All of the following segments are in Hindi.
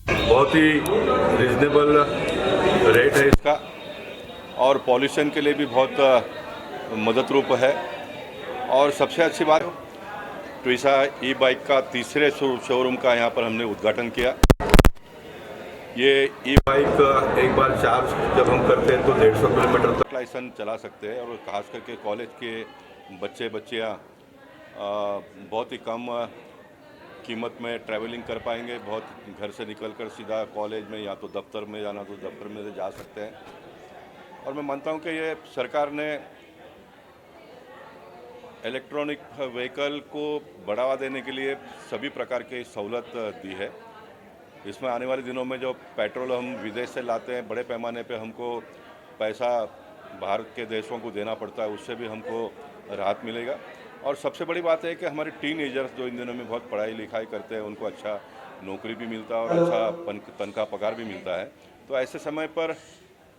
बहुत ही रिजनेबल रेट है इसका और पॉल्यूशन के लिए भी बहुत मदद रूप है। और सबसे अच्छी बात, ट्विसा ई बाइक का तीसरे शोरूम का यहाँ पर हमने उद्घाटन किया। ये ई बाइक एक बार चार्ज जब हम करते हैं तो 150 किलोमीटर तक लाइसेंस चला सकते हैं और खास करके कॉलेज के बच्चियाँ बहुत ही कम कीमत में ट्रैवलिंग कर पाएंगे। बहुत घर से निकलकर सीधा कॉलेज में या तो दफ्तर में जाना तो दफ्तर में से जा सकते हैं। और मैं मानता हूँ कि ये सरकार ने इलेक्ट्रॉनिक व्हीकल को बढ़ावा देने के लिए सभी प्रकार की सहूलत दी है। इसमें आने वाले दिनों में जो पेट्रोल हम विदेश से लाते हैं, बड़े पैमाने पे हमको पैसा बाहर के देशों को देना पड़ता है, उससे भी हमको राहत मिलेगा। और सबसे बड़ी बात है कि हमारे टीनएजर्स जो इन दिनों में बहुत पढ़ाई लिखाई करते हैं, उनको अच्छा नौकरी भी मिलता है और अच्छा तनख्वाह पगार भी मिलता है। तो ऐसे समय पर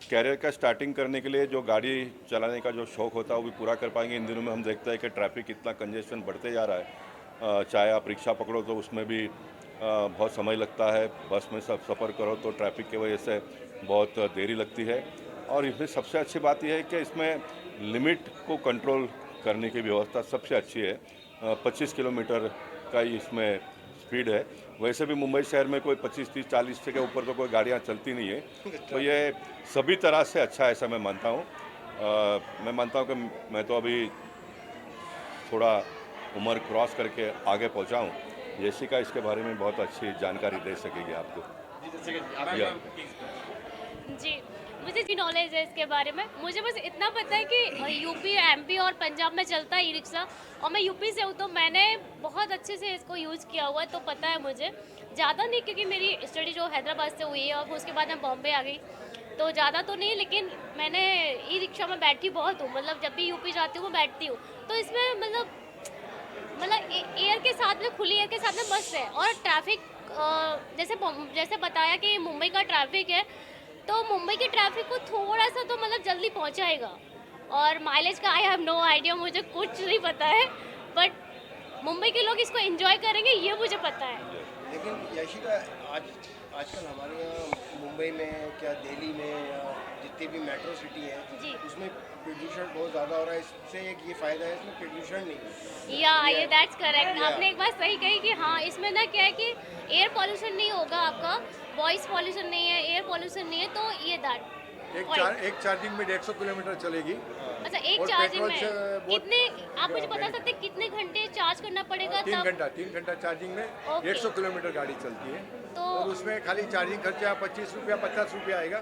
कैरियर का स्टार्टिंग करने के लिए जो गाड़ी चलाने का जो शौक़ होता है वो भी पूरा कर पाएंगे। इन दिनों में हम देखते हैं कि ट्रैफिक इतना कंजेशन बढ़ते जा रहा है। चाहे आप रिक्शा पकड़ो तो उसमें भी बहुत समय लगता है, बस में सब सफ़र करो तो ट्रैफिक की वजह से बहुत देरी लगती है। और इसमें सबसे अच्छी बात यह है कि इसमें लिमिट को कंट्रोल करने की व्यवस्था सबसे अच्छी है। 25 किलोमीटर का ही इसमें स्पीड है। वैसे भी मुंबई शहर में कोई 25, 30, 40 से के ऊपर तो कोई गाड़ियाँ चलती नहीं है। तो ये सभी तरह से अच्छा है, ऐसा मैं मानता हूँ। मैं मानता हूँ कि मैं तो अभी थोड़ा उम्र क्रॉस करके आगे पहुँचा हूँ। जेसिका इसके बारे में बहुत अच्छी जानकारी दे सकेगी आपको। जी, मुझे जी नॉलेज है इसके बारे में। मुझे बस इतना पता है कि यूपी, एमपी और पंजाब में चलता है ई रिक्शा, और मैं यूपी से हूँ तो मैंने बहुत अच्छे से इसको यूज़ किया हुआ है, तो पता है मुझे। ज़्यादा नहीं, क्योंकि मेरी स्टडी जो हैदराबाद से हुई है और उसके बाद मैं बॉम्बे आ गई, तो ज़्यादा तो नहीं, लेकिन मैंने ई रिक्शा में बैठी बहुत हूँ। मतलब जब भी यूपी जाती हूँ मैं बैठती हूँ, तो इसमें मतलब एयर के साथ में, खुली एयर के साथ में मस्त है। और ट्रैफिक जैसे बताया कि मुंबई का ट्रैफिक है, तो मुंबई के ट्रैफिक को थोड़ा सा तो मतलब जल्दी पहुंचाएगा। और माइलेज का आई हैव नो आइडिया, मुझे कुछ नहीं पता है, बट मुंबई के लोग इसको एंजॉय करेंगे ये मुझे पता है। लेकिन यशिका, आज आजकल हमारे यहाँ मुंबई में, क्या दिल्ली में, या जितनी भी मेट्रो सिटी है, जी, उसमें प्रदूषण बहुत ज़्यादा हो रहा है। इससे एक ये फ़ायदा है, इसमें प्रदूषण नहीं है। या ये ये दैट्स करेक्ट, या आपने एक बात सही कही कि हाँ, इसमें ना क्या है कि एयर पॉल्यूशन नहीं होगा आपका, वॉइस पॉल्यूशन नहीं है, एयर पॉल्यूशन नहीं है, तो ये दैट पॉइंट। एक चार्जिंग में 150 किलोमीटर चलेगी अच्छा, एक और चार्जिंग पेट्रोल में से बहुत कितने, आप मुझे बता सकते हैं कितने घंटे चार्ज करना पड़ेगा तब? 3 घंटा चार्जिंग में ओके। 150 किलोमीटर गाड़ी चलती है। तो और उसमें खाली चार्जिंग खर्चा 25 रुपया 50 रुपया आएगा,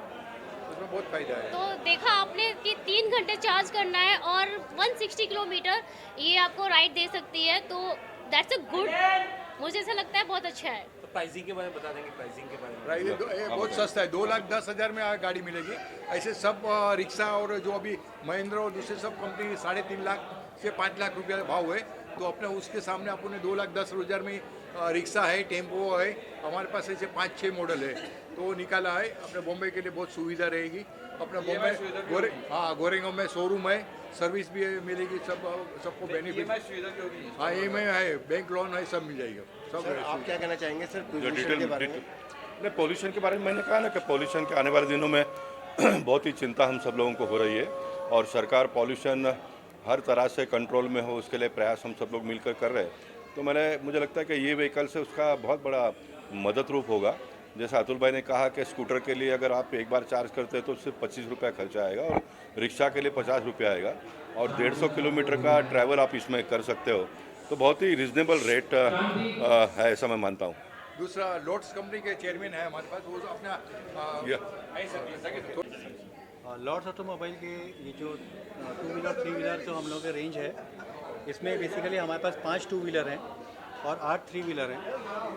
उसमें बहुत फायदा है। तो देखा आपने कि 3 घंटे चार्ज करना है और 160 किलोमीटर ये आपको राइड दे सकती है, तो दैट्स अ गुड, मुझे ऐसा लगता है बहुत अच्छा है। तो प्राइसिंग के बारे में बता देंगे, प्राइसिंग के बारे में। ये बहुत सस्ता है, 2,10,000 में गाड़ी मिलेगी। ऐसे सब रिक्शा और जो अभी महिंद्रा और दूसरे सब कंपनी 3.5 लाख से 5 लाख रुपया भाव है, तो अपने उसके सामने अपने 2,10,000 में रिक्शा है, टेम्पो है। हमारे पास ऐसे 5-6 मॉडल है, तो निकाला है। अपने बॉम्बे के लिए बहुत सुविधा रहेगी। अपने बॉम्बे गोरेगांव में शोरूम है, सर्विस भी मिलेगी, सबको बेनिफिट। हाँ, EMI है, बैंक लोन है, सब मिल जाएगा, सब सर, आप क्या कहना चाहेंगे सर जो प्रदूषण के बारे में? नहीं, पॉल्यूशन के बारे में मैंने कहा ना कि पॉल्यूशन के आने वाले दिनों में बहुत ही चिंता हम सब लोगों को हो रही है। और सरकार पॉल्यूशन हर तरह से कंट्रोल में हो, उसके लिए प्रयास हम सब लोग मिलकर कर रहे हैं। तो मुझे लगता है कि ये व्हीकल से उसका बहुत बड़ा मदद रूप होगा। जैसे अतुल भाई ने कहा कि स्कूटर के लिए अगर आप एक बार चार्ज करते हैं तो सिर्फ 25 रुपया खर्चा आएगा, और रिक्शा के लिए 50 रुपया आएगा, और 150 किलोमीटर का ट्रैवल आप इसमें कर सकते हो। तो बहुत ही रिजनेबल रेट है, ऐसा मैं मानता हूँ। दूसरा लोट्स कंपनी के चेयरमैन है हमारे पास, वो अपना लॉर्ड्स ऑटोमोबाइल के ये जो 2 व्हीलर 3 व्हीलर जो हम लोगों के रेंज है, इसमें बेसिकली हमारे पास 5 2 व्हीलर हैं और 8 3 व्हीलर हैं,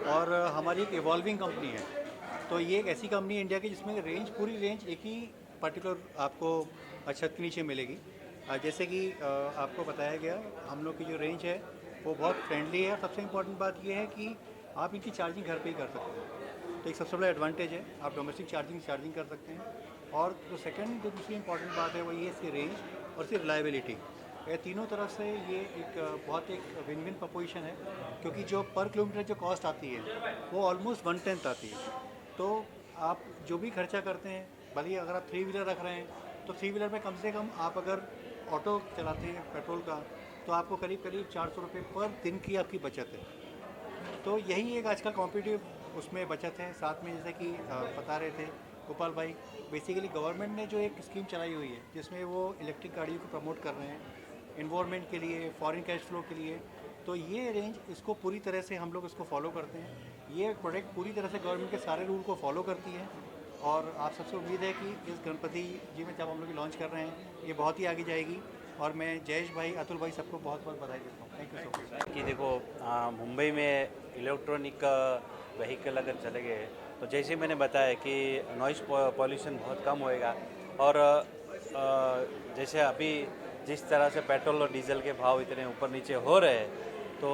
और हमारी एक इवॉल्विंग कंपनी है। तो ये एक ऐसी कंपनी है इंडिया की जिसमें रेंज, पूरी रेंज एक ही पर्टिकुलर आपको छत के नीचे मिलेगी। जैसे कि आपको बताया गया, हम लोग की जो रेंज है वो बहुत फ्रेंडली है। सबसे इम्पोर्टेंट बात ये है कि आप इनकी चार्जिंग घर पे ही कर सकते हैं, तो एक सबसे बड़ा एडवांटेज है। आप डोमेस्टिक चार्जिंग कर सकते हैं। और जो दूसरी इंपॉर्टेंट बात है वो ये इसकी रेंज और इसकी रिलायबिलिटी। ये तीनों तरफ से ये बहुत एक विन विन प्रपोजिशन है, क्योंकि जो पर किलोमीटर जो कॉस्ट आती है वो ऑलमोस्ट 1/10 आती है। तो आप जो भी खर्चा करते हैं, भले ही अगर आप 3 व्हीलर रख रहे हैं तो 3 व्हीलर में कम से कम आप अगर ऑटो चलाते हैं पेट्रोल का तो आपको करीब करीब 400 रुपये पर दिन की आपकी बचत है। तो यही एक आजकल कॉम्पिटिटिव उसमें बचत है। साथ में जैसे कि बता रहे थे गोपाल भाई, बेसिकली गवर्नमेंट ने जो एक स्कीम चलाई हुई है जिसमें वो इलेक्ट्रिक गाड़ियों को प्रमोट कर रहे हैं इन्वायरमेंट के लिए, फॉरेन कैश फ्लो के लिए। तो ये रेंज इसको पूरी तरह से हम लोग इसको फॉलो करते हैं। ये प्रोडक्ट पूरी तरह से गवर्नमेंट के सारे रूल को फॉलो करती है और आप सबसे उम्मीद है कि इस गणपति जी में जब हम लोग लॉन्च कर रहे हैं ये बहुत ही आगे जाएगी। और मैं जयेश भाई, अतुल भाई सबको बहुत बहुत बधाई देता हूँ। Thank you so much. कि देखो मुंबई में इलेक्ट्रॉनिक व्हीकल अगर चले गए तो जैसे मैंने बताया कि नॉइज़ पॉल्यूशन बहुत कम होएगा। और जैसे अभी जिस तरह से पेट्रोल और डीजल के भाव इतने ऊपर नीचे हो रहे हैं, तो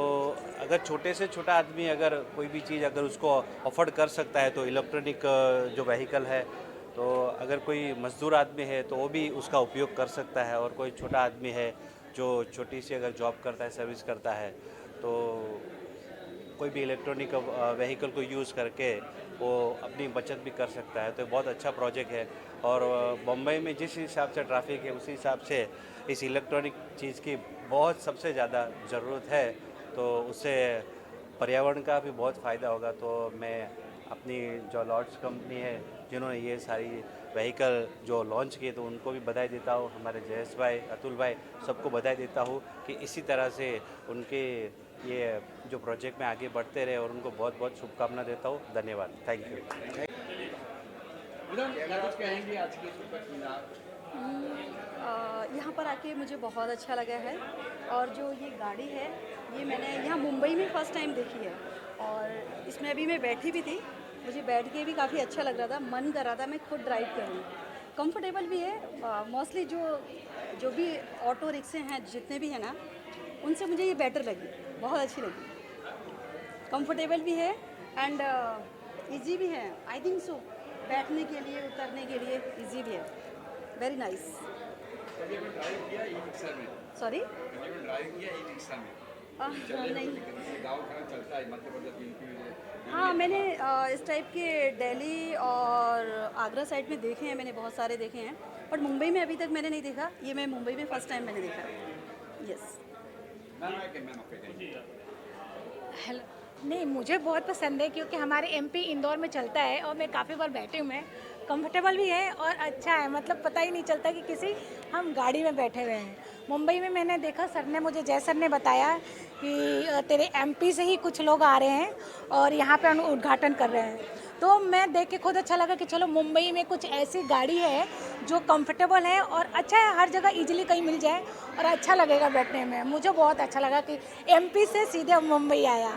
अगर छोटे से छोटा आदमी अगर कोई भी चीज़ अगर उसको अफोर्ड कर सकता है तो इलेक्ट्रॉनिक जो व्हीकल है, तो अगर कोई मज़दूर आदमी है तो वो भी उसका उपयोग कर सकता है। और कोई छोटा आदमी है जो छोटी सी अगर जॉब करता है, सर्विस करता है, तो कोई भी इलेक्ट्रॉनिक व्हीकल को यूज़ करके वो अपनी बचत भी कर सकता है। तो बहुत अच्छा प्रोजेक्ट है। और बम्बई में जिस हिसाब से ट्रैफिक है उसी हिसाब से इस इलेक्ट्रॉनिक चीज़ की बहुत सबसे ज़्यादा ज़रूरत है, तो उससे पर्यावरण का भी बहुत फ़ायदा होगा। तो मैं अपनी जो लॉर्ड्स कंपनी है जिन्होंने ये सारी व्हीकल जो लॉन्च किए तो उनको भी बधाई देता हूँ। हमारे जयेश भाई, अतुल भाई सबको बधाई देता हूँ कि इसी तरह से उनके ये जो प्रोजेक्ट में आगे बढ़ते रहे और उनको बहुत बहुत शुभकामना देता हूँ। धन्यवाद। Thank you. यहाँ पर आके मुझे बहुत अच्छा लगा है। और जो ये गाड़ी है ये मैंने यहाँ मुंबई में फ़र्स्ट टाइम देखी है और इसमें अभी मैं बैठी भी थी, मुझे बैठ के भी काफ़ी अच्छा लग रहा था, मन कर रहा था मैं खुद ड्राइव करूँ। कंफर्टेबल भी है। मोस्टली जो भी ऑटो रिक्शे हैं जितने भी हैं ना, उनसे मुझे ये बेटर लगी, बहुत अच्छी लगी। कंफर्टेबल भी है एंड इजी भी है। आई थिंक सो बैठने के लिए, उतरने के लिए इजी भी है। Very nice. सॉरी नहीं, हाँ मैंने इस टाइप के दिल्ली और आगरा साइड में देखे हैं, मैंने बहुत सारे देखे हैं, बट मुंबई में अभी तक मैंने नहीं देखा। ये मैं मुंबई में फ़र्स्ट टाइम मैंने देखा। यस। हेलो, नहीं मुझे बहुत पसंद है क्योंकि हमारे एमपी इंदौर में चलता है और मैं काफ़ी बार बैठी हूँ। मैं कंफर्टेबल भी है और अच्छा है, मतलब पता ही नहीं चलता कि किसी हम गाड़ी में बैठे हुए हैं। मुंबई में मैंने देखा, सर ने मुझे, जय सर ने बताया कि तेरे एमपी से ही कुछ लोग आ रहे हैं और यहाँ पे उद्घाटन कर रहे हैं, तो मैं देख के खुद अच्छा लगा कि चलो मुंबई में कुछ ऐसी गाड़ी है जो कंफर्टेबल है और अच्छा है, हर जगह इजीली कहीं मिल जाए और अच्छा लगेगा बैठने में। मुझे बहुत अच्छा लगा कि एमपी से सीधे मुंबई आया।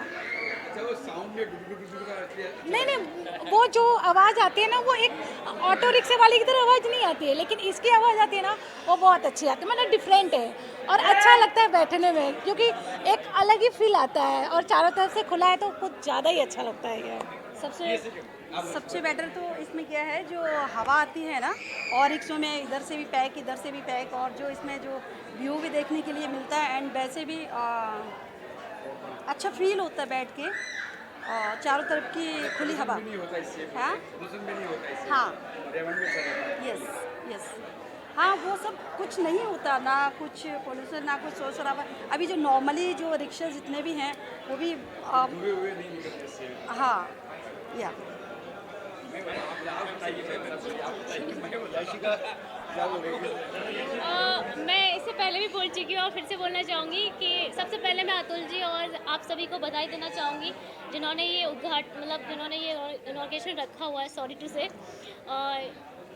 नहीं, वो जो आवाज़ आती है ना, वो एक ऑटो रिक्शे वाले की तरह आवाज़ नहीं आती है, लेकिन इसकी आवाज़ आती है ना, वो बहुत अच्छी आती है, मतलब डिफरेंट है और अच्छा लगता है बैठने में, क्योंकि एक अलग ही फील आता है और चारों तरफ से खुला है तो कुछ ज़्यादा ही अच्छा लगता है। ये सबसे बेटर तो इसमें क्या है, जो हवा आती है ना, और रिक्शों में इधर से भी पैक, इधर से भी पैक, और जो इसमें जो व्यू भी देखने के लिए मिलता है एंड वैसे भी अच्छा फील होता है बैठ के, चारों तरफ की खुली हवा। हाँ, यस, हाँ वो सब कुछ नहीं होता, ना कुछ पोल्यूशन, ना कुछ शोर शराबा। अभी जो नॉर्मली जो रिक्शा जितने भी हैं वो भी हाँ या मैं इससे पहले भी बोल चुकी हूँ और फिर से बोलना चाहूँगी कि सबसे पहले मैं अतुल जी और आप सभी को बधाई देना चाहूँगी जिन्होंने ये जिन्होंने ये इनॉग्रेशन रखा हुआ है। सॉरी टू से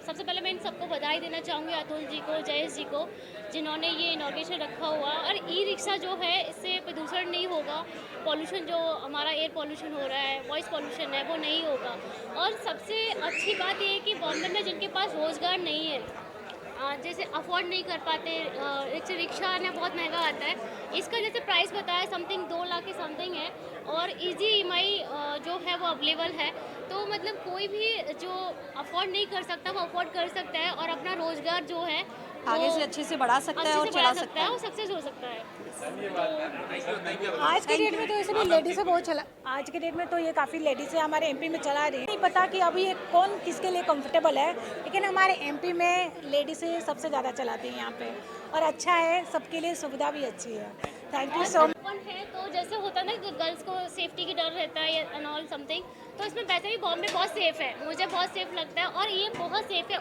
सबसे पहले मैं इन सबको बधाई देना चाहूँगी, अतुल जी को, जयेश जी को, जिन्होंने ये इनॉग्रेशन रखा हुआ। और ई रिक्शा जो है, इससे प्रदूषण नहीं होगा, पॉल्यूशन जो हमारा एयर पॉल्यूशन हो रहा है, वॉइस पॉल्यूशन है, वो नहीं होगा। और सबसे अच्छी बात ये है कि बॉम्बे में जिनके पास रोज़गार नहीं है, जैसे अफोर्ड नहीं कर पाते, रिक्शा आना बहुत महंगा आता है, इसका जैसे प्राइस बताया समथिंग 2 लाख की समथिंग है और इजी ईएमआई जो है वो अवेलेबल है। तो मतलब कोई भी जो अफोर्ड नहीं कर सकता वो अफोर्ड कर सकता है और अपना रोज़गार जो है आगे से अच्छे से बढ़ा सकता है अच्छे और से चला बढ़ा सकता सकता है है। और सक्सेस हो सकता है। आज के डेट में तो ऐसे भी लेडीज से बहुत चला, आज के डेट में तो ये काफ़ी लेडीज हमारे एमपी में चला रही है। नहीं पता कि अभी ये कौन किसके लिए कंफर्टेबल है, लेकिन हमारे एमपी में लेडीज सबसे ज़्यादा चलाती हैं यहाँ पे, और अच्छा है, सबके लिए सुविधा भी अच्छी है। Thank you so much. Open है तो जैसे होता है ना कि गर्ल्स को सेफ्टी की डर रहता है एंड ऑल समथिंग, तो इसमें वैसे भी बॉम्बे बहुत सेफ़ है, मुझे बहुत सेफ़ लगता है। और ये बहुत सेफ़ है,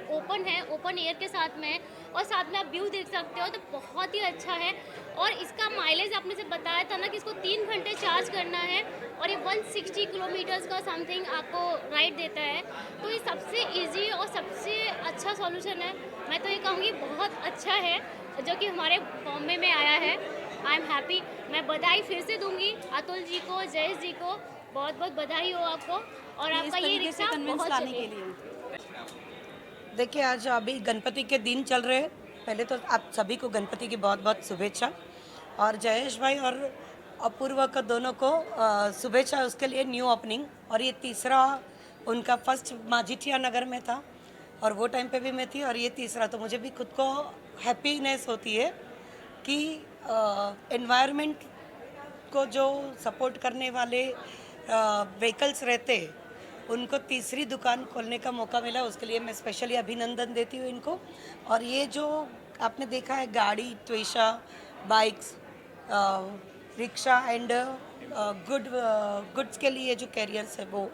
ओपन एयर के साथ में है और साथ में आप व्यू देख सकते हो, तो बहुत ही अच्छा है। और इसका माइलेज आपने से बताया था ना कि इसको 3 घंटे चार्ज करना है और ये 160 किलोमीटर्स का समथिंग आपको राइड देता है। तो ये सबसे इजी और सबसे अच्छा सॉल्यूशन है। मैं तो ये कहूँगी बहुत अच्छा है जो कि हमारे बॉम्बे में आया है। I am happy. मैं बधाई फिर से दूंगी अतुल जी को, जयेश जी को, बहुत बहुत बधाई हो आपको। और इस आपका ये तरीके से रिक्शा कन्विंस बहुत लाने चले। के लिए। देखिए, आज अभी गणपति के दिन चल रहे हैं। पहले तो आप सभी को गणपति की बहुत बहुत शुभेच्छा, और जयेश भाई और अपूर्वा को दोनों को शुभेच्छा उसके लिए न्यू ओपनिंग। और ये तीसरा उनका, फर्स्ट माझिठिया नगर में था और वो टाइम पे भी मैं थी, और ये तीसरा। तो मुझे भी खुद को हैप्पीनेस होती है कि एनवायरनमेंट को जो सपोर्ट करने वाले व्हीकल्स रहते हैं उनको तीसरी दुकान खोलने का मौका मिला, उसके लिए मैं स्पेशली अभिनंदन देती हूँ इनको। और ये जो आपने देखा है गाड़ी, ट्वेशा, बाइक्स, रिक्शा एंड गुड्स के लिए जो कैरियर्स है वो,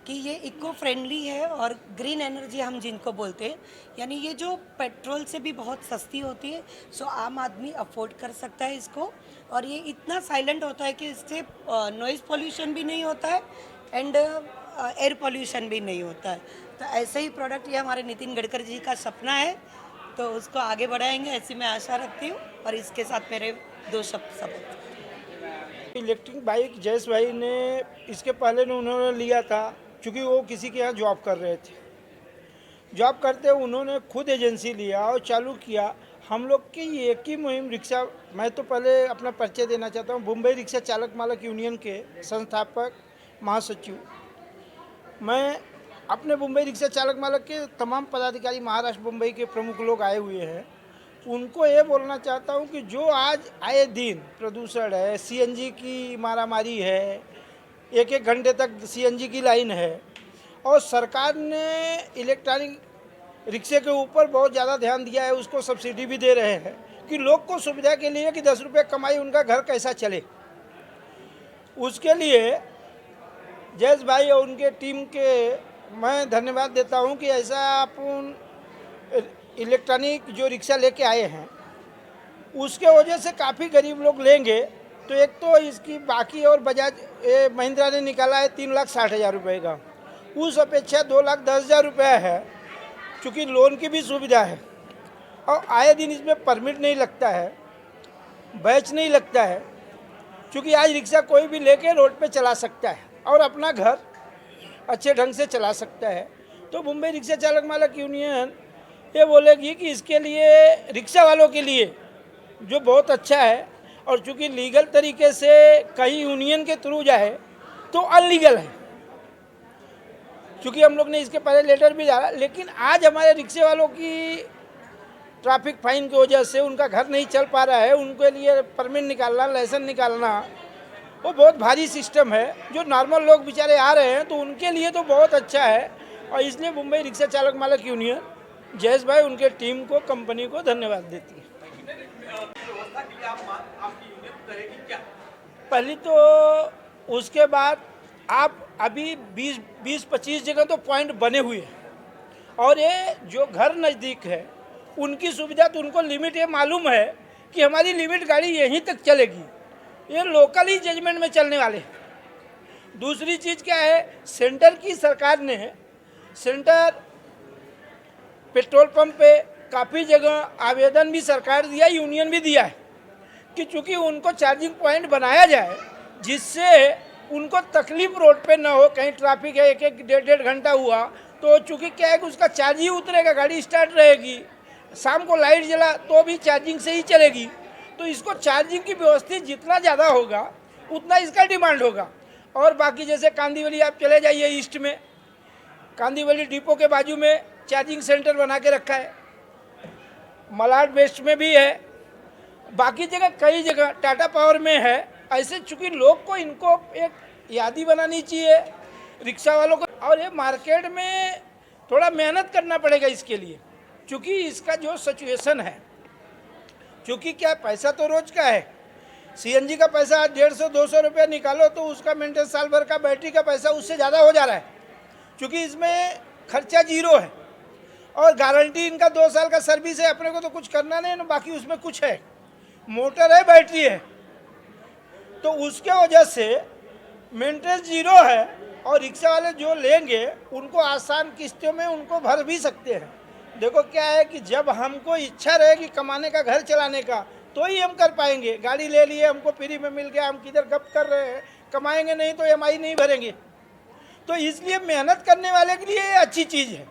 कि ये इको फ्रेंडली है और ग्रीन एनर्जी हम जिनको बोलते हैं, यानी ये जो पेट्रोल से भी बहुत सस्ती होती है, सो आम आदमी अफोर्ड कर सकता है इसको। और ये इतना साइलेंट होता है कि इससे नॉइज़ पोल्यूशन भी नहीं होता है एंड एयर पोल्यूशन भी नहीं होता है। तो ऐसे ही प्रोडक्ट ये हमारे नितिन गडकरी जी का सपना है, तो उसको आगे बढ़ाएंगे ऐसी मैं आशा रखती हूँ। और इसके साथ मेरे 2 शब्द सब। इलेक्ट्रिक बाइक जयेश भाई ने इसके पहले उन्होंने लिया था, क्योंकि वो किसी के यहाँ जॉब कर रहे थे। जॉब करते उन्होंने खुद एजेंसी लिया और चालू किया। हम लोग की एक ही मुहिम रिक्शा, मैं तो पहले अपना परिचय देना चाहता हूँ। मुंबई रिक्शा चालक मालक यूनियन के संस्थापक महासचिव मैं। अपने मुंबई रिक्शा चालक मालक के तमाम पदाधिकारी, महाराष्ट्र मुंबई के प्रमुख लोग आए हुए हैं, उनको ये बोलना चाहता हूँ कि जो आज आए दिन प्रदूषण है, सीएनजी की मारामारी है, 1-1 घंटे तक सीएनजी की लाइन है, और सरकार ने इलेक्ट्रॉनिक रिक्शे के ऊपर बहुत ज़्यादा ध्यान दिया है, उसको सब्सिडी भी दे रहे हैं कि लोग को सुविधा के लिए कि 10 रुपये कमाई उनका घर कैसा चले। उसके लिए जयेश भाई और उनके टीम के मैं धन्यवाद देता हूं कि ऐसा आप इलेक्ट्रॉनिक जो रिक्शा लेके आए हैं, उसके वजह से काफ़ी गरीब लोग लेंगे। तो एक तो इसकी बाकी, और बजाज महिंद्रा ने निकाला है 3,60,000 रुपये का, उस अपेक्षा 2,10,000 रुपये है, क्योंकि लोन की भी सुविधा है। और आए दिन इसमें परमिट नहीं लगता है, बैच नहीं लगता है, क्योंकि आज रिक्शा कोई भी लेके रोड पे चला सकता है और अपना घर अच्छे ढंग से चला सकता है। तो मुंबई रिक्शा चालक मालक यूनियन ये बोलेगी कि इसके लिए रिक्शा वालों के लिए जो बहुत अच्छा है, और चूँकि लीगल तरीके से कहीं यूनियन के थ्रू जाए तो अनलीगल है, क्योंकि हम लोग ने इसके पहले लेटर भी डाला। लेकिन आज हमारे रिक्शे वालों की ट्रैफिक फाइन की वजह से उनका घर नहीं चल पा रहा है, उनके लिए परमिट निकालना, लाइसेंस निकालना, वो बहुत भारी सिस्टम है। जो नॉर्मल लोग बेचारे आ रहे हैं तो उनके लिए तो बहुत अच्छा है। और इसलिए मुंबई रिक्शा चालक मालक यूनियन जयेश भाई, उनके टीम को, कंपनी को धन्यवाद देती है। पहली तो उसके बाद आप अभी 20-25 जगह तो पॉइंट बने हुए हैं, और ये जो घर नज़दीक है उनकी सुविधा, तो उनको लिमिट ये मालूम है कि हमारी लिमिट गाड़ी यहीं तक चलेगी, ये लोकल ही जजमेंट में चलने वाले हैं। दूसरी चीज़ क्या है, सेंटर की सरकार ने सेंटर पेट्रोल पंप पे काफ़ी जगह आवेदन भी सरकार दिया, यूनियन भी दिया है कि चूँकि उनको चार्जिंग पॉइंट बनाया जाए, जिससे उनको तकलीफ रोड पे ना हो। कहीं ट्रैफिक है, 1-1 घंटा हुआ तो चूँकि क्या है कि उसका चार्ज ही उतरेगा, गाड़ी स्टार्ट रहेगी, शाम को लाइट जला तो भी चार्जिंग से ही चलेगी। तो इसको चार्जिंग की व्यवस्था जितना ज़्यादा होगा उतना इसका डिमांड होगा। और बाकी जैसे कांदीवली आप चले जाइए ईस्ट में, कांदीवली डिपो के बाजू में चार्जिंग सेंटर बना के रखा है, मलाड वेस्ट में भी है, बाकी जगह कई जगह टाटा पावर में है। ऐसे चूँकि लोग को इनको एक यादी बनानी चाहिए रिक्शा वालों को, और ये मार्केट में थोड़ा मेहनत करना पड़ेगा इसके लिए, क्योंकि इसका जो सिचुएशन है, क्योंकि क्या पैसा तो रोज का है, सीएनजी का पैसा 150-200 रुपया निकालो तो उसका मेंटेन साल भर का, बैटरी का पैसा उससे ज़्यादा हो जा रहा है, क्योंकि इसमें खर्चा जीरो है और गारंटी इनका 2 साल का सर्विस है। अपने को तो कुछ करना नहीं ना, बाकी उसमें कुछ है, मोटर है, बैटरी है, तो उसके वजह से मेंटेनेंस जीरो है। और रिक्शा वाले जो लेंगे उनको आसान किस्तों में उनको भर भी सकते हैं। देखो क्या है कि जब हमको इच्छा रहेगी कमाने का, घर चलाने का, तो ही हम कर पाएंगे। गाड़ी ले लिए, हमको फ्री में मिल गया, हम किधर गप कर रहे हैं, कमाएंगे नहीं तो EMI नहीं भरेंगे। तो इसलिए मेहनत करने वाले के लिए ये अच्छी चीज़ है।